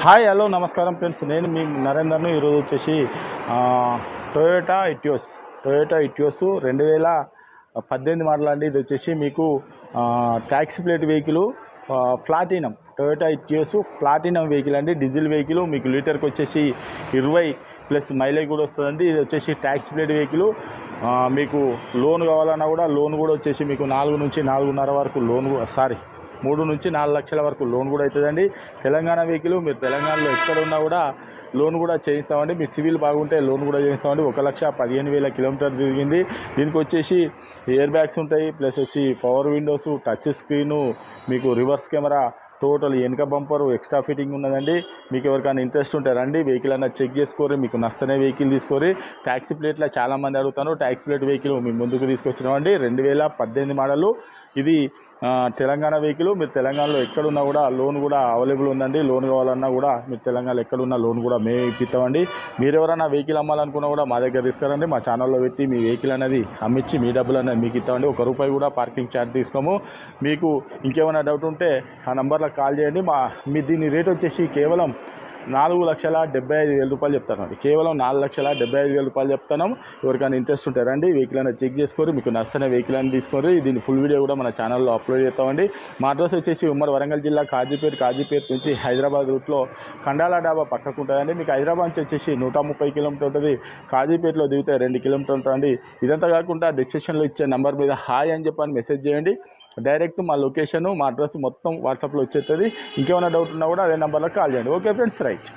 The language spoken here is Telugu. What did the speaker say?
హాయ్ హలో నమస్కారం ఫ్రెండ్స్, నేను మీ నరేందర్ను. ఈరోజు వచ్చేసి టొయోటా ఇటియోస్ 2018 మోడల్ అండి. ఇది వచ్చేసి మీకు taxi plate vehicle, platinum. Toyota Etios platinum vehicle అండి, డీజిల్ వెహికల్. మీకు లీటర్కి వచ్చేసి 20+ మైలేజ్ కూడా వస్తుందండి. ఇది వచ్చేసి ట్యాక్సీ ప్లేట్ వెహికల్. మీకు లోన్ కావాలన్నా కూడా లోన్ కూడా వచ్చేసి మీకు 4 నుంచి 4.5 వరకు లోన్, 3 నుంచి 4 లక్షల వరకు లోన్ కూడా అవుతుందండి. తెలంగాణ వెహికల్. మీరు తెలంగాణలో ఎక్కడ ఉన్నా కూడా లోన్ కూడా చేయిస్తామండి. మీ సివిల్ బాగుంటే లోన్ కూడా చేయిస్తామండి. 1,15,000 కిలోమీటర్ తిరిగింది. దీనికి వచ్చేసి ఎయిర్ బ్యాగ్స్ ఉంటాయి, ప్లస్ వచ్చి పవర్ విండోస్, టచ్ స్క్రీను, మీకు రివర్స్ కెమెరా, టోటల్ వెనుక బంపరు ఎక్స్ట్రా ఫిట్టింగ్ ఉన్నదండి. మీకు ఎవరికైనా ఇంట్రెస్ట్ ఉంటే రండి, వెహికల్ అన్న చెక్ చేసుకోరి. మీకు నచ్చనే వెహికల్ తీసుకోరి. ట్యాక్సీ ప్లేట్లో చాలామంది అడుగుతాను. ట్యాక్సీ ప్లేట్ వెహికల్ మీ ముందుకు తీసుకొచ్చినామండి. 2018 మోడలు. ఇది తెలంగాణ వెహికల్. మీరు తెలంగాణలో ఎక్కడున్నా కూడా లోన్ కూడా అవైలబుల్ ఉందండి. లోన్ కావాలన్నా కూడా మీరు తెలంగాణలో ఎక్కడున్నా లోన్ కూడా మేము ఇప్పిస్తామండి. మీరు ఎవరైనా వెహికల్ అమ్మాలనుకున్నా కూడా మా దగ్గర తీసుకురండి. మా ఛానల్లో పెట్టి మీ వెహికల్ అనేది అమ్మించి మీ డబ్బులు అనేది మీకు ఇస్తామండి. ₹1 కూడా పార్కింగ్ ఛార్జ్ తీసుకోము. మీకు ఇంకేమైనా డౌట్ ఉంటే ఆ నెంబర్లకు కాల్ చేయండి. మీ దీని రేట్ వచ్చేసి కేవలం ₹4,75,000 చెప్తానండి. కేవలం ₹4,75,000 చెప్తాను. ఎవరికైనా ఇంట్రెస్ట్ ఉంటే రండి, వెహికల్ అనేది చెక్ చేసుకోరు. మీకు నచ్చని వెహికల్ అని తీసుకోరు. దీని ఫుల్ వీడియో కూడా మన ఛానల్లో అప్లోడ్ చేస్తామండి. మా అడ్రస్ వచ్చేసి ఉమ్మడి వరంగల్ జిల్లా కాజీపేట నుంచి హైదరాబాద్ రూట్లో కండాల డాబా పక్కకు ఉంటుందండి. మీకు హైదరాబాద్ నుంచి వచ్చేసి 130 కిలోమీటర్ ఉంటుంది. కాజీపేటలో దిగితే 2 కిలోమీటర్లు ఉంటుందండి. ఇదంతా కాకుండా డిస్క్రిప్షన్లో ఇచ్చే నెంబర్ మీద హాయ్ అని చెప్పని మెసేజ్ చేయండి. డైరెక్ట్ మా లొకేషను, మా అడ్రస్ మొత్తం వాట్సాప్లో వచ్చేస్తుంది. ఇంకేమైనా డౌట్ ఉన్నా కూడా అదే నెంబర్లో కాల్ చేయండి. Okay friends, right.